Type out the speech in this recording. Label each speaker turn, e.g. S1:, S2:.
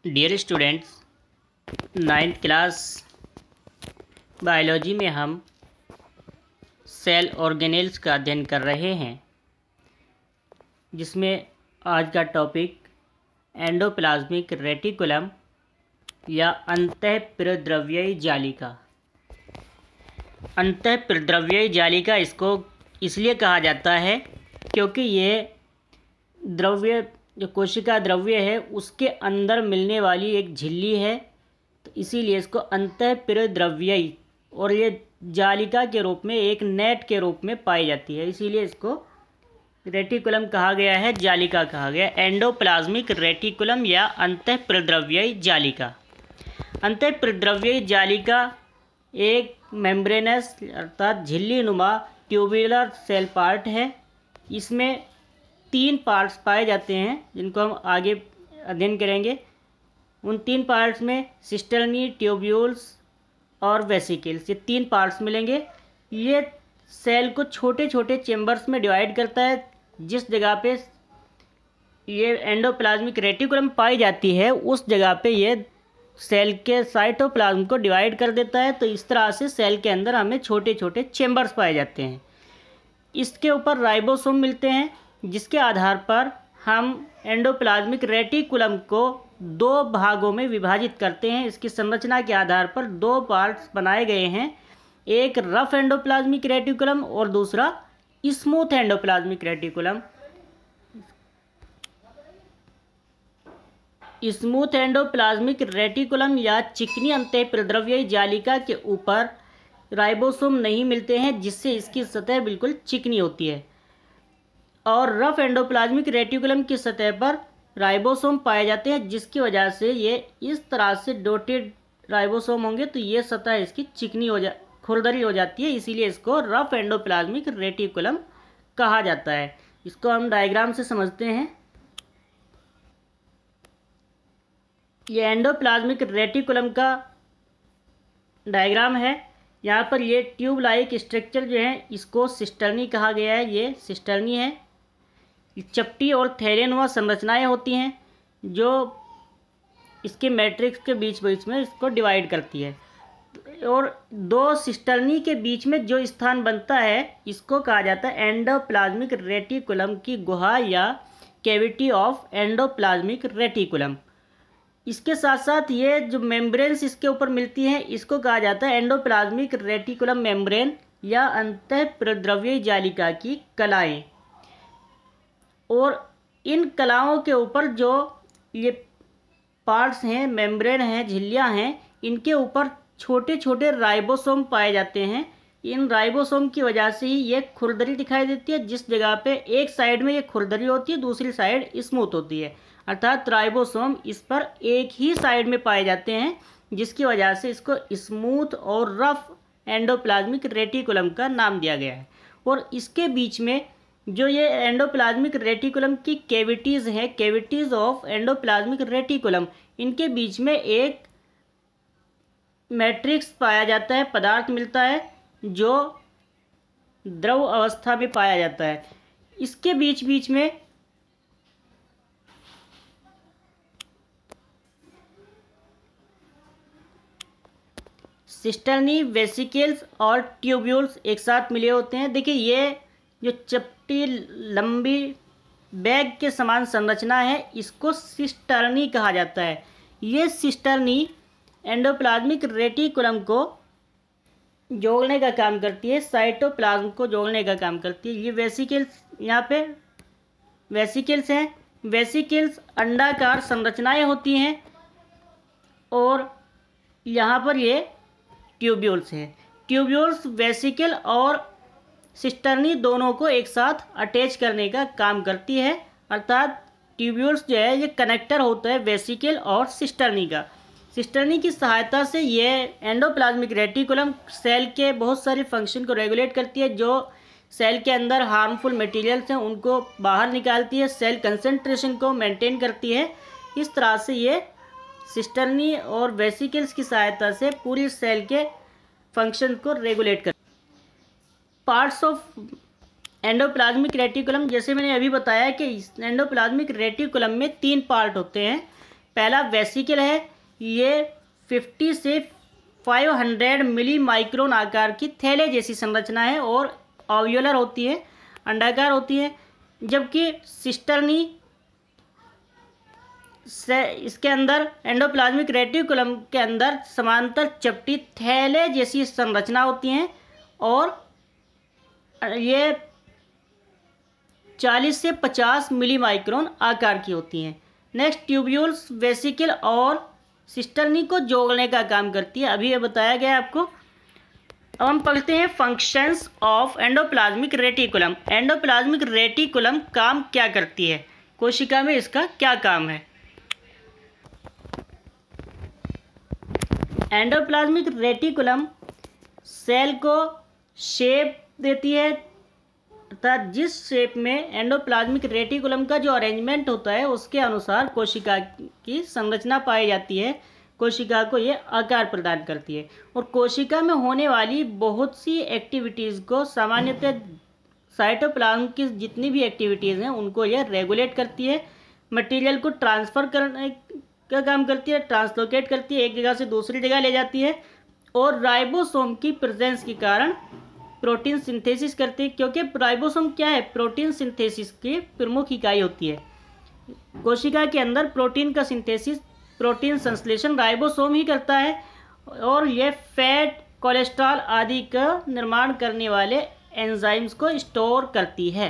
S1: Dear students, 9th class biology में हम cell organelles का अध्ययन कर रहे हैं, जिसमें आज का टॉपिक एंडोप्लाज्मिक रेटिकुलम या अंतःप्रद्रव्यीय जालिका। अंतःप्रद्रव्यीय जालिका इसको इसलिए कहा जाता है क्योंकि ये द्रव्य जो कोशिका द्रव्य है उसके अंदर मिलने वाली एक झिल्ली है, तो इसीलिए इसको अंतःप्रद्रव्यीय और ये जालिका के रूप में एक नेट के रूप में पाई जाती है, इसीलिए इसको रेटिकुलम कहा गया है, जालिका कहा गया। एंडोप्लाज्मिक रेटिकुलम या अंतःप्रद्रव्यीय जालिका। अंतःप्रद्रव्यीय जालिका एक मेम्ब्रेनस अर्थात झिल्ली नुमा ट्यूबुलर सेल पार्ट है। इसमें 3 पार्ट्स पाए जाते हैं जिनको हम आगे अध्ययन करेंगे। उन 3 पार्ट्स में सिस्टर्नी, ट्यूब्यूल्स और वेसिकल्स, ये 3 पार्ट्स मिलेंगे। ये सेल को छोटे छोटे चेम्बर्स में डिवाइड करता है। जिस जगह पे ये एंडोप्लाज्मिक रेटिकुलम पाई जाती है उस जगह पे ये सेल के साइटोप्लाज्म को डिवाइड कर देता है। तो इस तरह से सेल के अंदर हमें छोटे छोटे चेम्बर्स पाए जाते हैं। इसके ऊपर राइबोसोम मिलते हैं, जिसके आधार पर हम एंडोप्लाज्मिक रेटिकुलम को 2 भागों में विभाजित करते हैं। इसकी संरचना के आधार पर 2 पार्ट्स बनाए गए हैं, एक रफ एंडोप्लाज्मिक रेटिकुलम और दूसरा smooth endoplasmic reticulum. Smooth endoplasmic reticulum या चिकनी अंतःप्रद्रव्यीय जालिका के ऊपर राइबोसोम नहीं मिलते हैं, जिससे इसकी सतह बिल्कुल चिकनी होती है। और रफ एंडोप्लाज्मिक रेटिकुलम की सतह पर राइबोसोम पाए जाते हैं, जिसकी वजह से ये इस तरह से डॉटेड राइबोसोम होंगे तो ये सतह इसकी चिकनी खुरदरी हो जाती है, इसीलिए इसको रफ एंडोप्लाज्मिक रेटिकुलम कहा जाता है। इसको हम डायग्राम से समझते हैं। ये एंडोप्लाज्मिक रेटिकुलम का डायग्राम है। यहाँ पर ये ट्यूब लाइक स्ट्रक्चर जो है इसको सिस्टर्नी कहा गया है। ये सिस्टर्नी है। चपटी और थैलेनुमा संरचनाएं होती हैं जो इसके मैट्रिक्स के बीच बीच में इसको डिवाइड करती है। और 2 सिस्टर्नी के बीच में जो स्थान बनता है इसको कहा जाता है एंडोप्लाज्मिक रेटिकुलम की गुहा या कैविटी ऑफ एंडोप्लाज्मिक रेटिकुलम। इसके साथ साथ ये जो मेम्ब्रेन्स इसके ऊपर मिलती हैं इसको कहा जाता है एंडोप्लाज्मिक रेटिकुलम मेम्ब्रेन या अंतःप्रद्रव्यीय जालिका की कलाएं। और इन कलाओं के ऊपर जो ये पार्ट्स हैं, मेम्ब्रेन हैं, झिल्लियां हैं, इनके ऊपर छोटे छोटे राइबोसोम पाए जाते हैं। इन राइबोसोम की वजह से ही ये खुरदरी दिखाई देती है। जिस जगह पे एक साइड में ये खुरदरी होती है, दूसरी साइड स्मूथ होती है, अर्थात राइबोसोम इस पर एक ही साइड में पाए जाते हैं, जिसकी वजह से इसको स्मूथ और रफ एंडोप्लाज्मिक रेटिकुलम का नाम दिया गया है। और इसके बीच में जो ये एंडोप्लाज्मिक रेटिकुलम की कैविटीज़ हैं, कैविटीज़ ऑफ एंडोप्लाज्मिक रेटिकुलम, इनके बीच में एक मैट्रिक्स पाया जाता है, पदार्थ मिलता है जो द्रव अवस्था में पाया जाता है। इसके बीच बीच में सिस्टर्नी, वेसिकल्स और ट्यूब्यूल्स एक साथ मिले होते हैं। देखिए ये जो चपटी लंबी बैग के समान संरचना है इसको सिस्टर्नी कहा जाता है। ये सिस्टर्नी एंडोप्लाज्मिक रेटिकुलम को जोड़ने का काम करती है, साइटोप्लाज्म को जोड़ने का काम करती है। ये वेसिकल्स, यहाँ पे वेसिकल्स हैं। वेसिकल्स अंडाकार संरचनाएं होती हैं और यहाँ पर ये ट्यूब्यूल्स हैं। ट्यूब्यूल्स वेसिकल और सिस्टर्नी दोनों को एक साथ अटैच करने का काम करती है, अर्थात ट्यूब्यूल्स जो है ये कनेक्टर होता है वेसिकल और सिस्टर्नी का। सिस्टर्नी की सहायता से ये एंडोप्लाज्मिक रेटिकुलम सेल के बहुत सारे फंक्शन को रेगुलेट करती है। जो सेल के अंदर हार्मफुल मटेरियल्स हैं उनको बाहर निकालती है, सेल कंसंट्रेशन को मेंटेन करती है। इस तरह से ये सिस्टर्नी और वेसिकल्स की सहायता से पूरी सेल के फंक्शन को रेगुलेट कर। पार्ट्स ऑफ एंडोप्लाज्मिक रेटिकुलम, जैसे मैंने अभी बताया कि एंडोप्लाज्मिक रेटिकुलम में 3 पार्ट होते हैं। पहला वेसिकल है, ये 50 से 500 मिली माइक्रोन आकार की थैले जैसी संरचना है और ऑव्यूलर होती है, अंडाकार होती है। जबकि सिस्टर्नी से इसके अंदर एंडोप्लाज्मिक रेटिकुलम के अंदर समांतर चपटी थैले जैसी संरचना होती हैं और ये 40 से 50 मिली माइक्रोन आकार की होती हैं। नेक्स्ट, ट्यूब्यूल्स वेसिकल और सिस्टर्नी को जोड़ने का काम करती है, अभी ये बताया गया है आपको। अब हम पढ़ते हैं functions of endoplasmic reticulum. Endoplasmic reticulum काम क्या करती है, कोशिका में इसका क्या काम है। एंडोप्लाज्मिक रेटिकुलम सेल को शेप देती है, अर्थात जिस शेप में एंडोप्लाज्मिक रेटिकुलम का जो अरेंजमेंट होता है उसके अनुसार कोशिका की संरचना पाई जाती है, कोशिका को ये आकार प्रदान करती है। और कोशिका में होने वाली बहुत सी एक्टिविटीज़ को सामान्यतः साइटोप्लाज्म की जितनी भी एक्टिविटीज़ हैं उनको यह रेगुलेट करती है, मटेरियल को ट्रांसफ़र करने का काम करती है, ट्रांसलोकेट करती है, एक जगह से दूसरी जगह ले जाती है और राइबोसोम की प्रेजेंस के कारण प्रोटीन सिंथेसिस करती है, क्योंकि राइबोसोम क्या है, प्रोटीन सिंथेसिस की प्रमुख इकाई होती है। कोशिका के अंदर प्रोटीन का सिंथेसिस, प्रोटीन संश्लेषण राइबोसोम ही करता है और यह फैट, कोलेस्ट्रॉल आदि का निर्माण करने वाले एंजाइम्स को स्टोर करती है।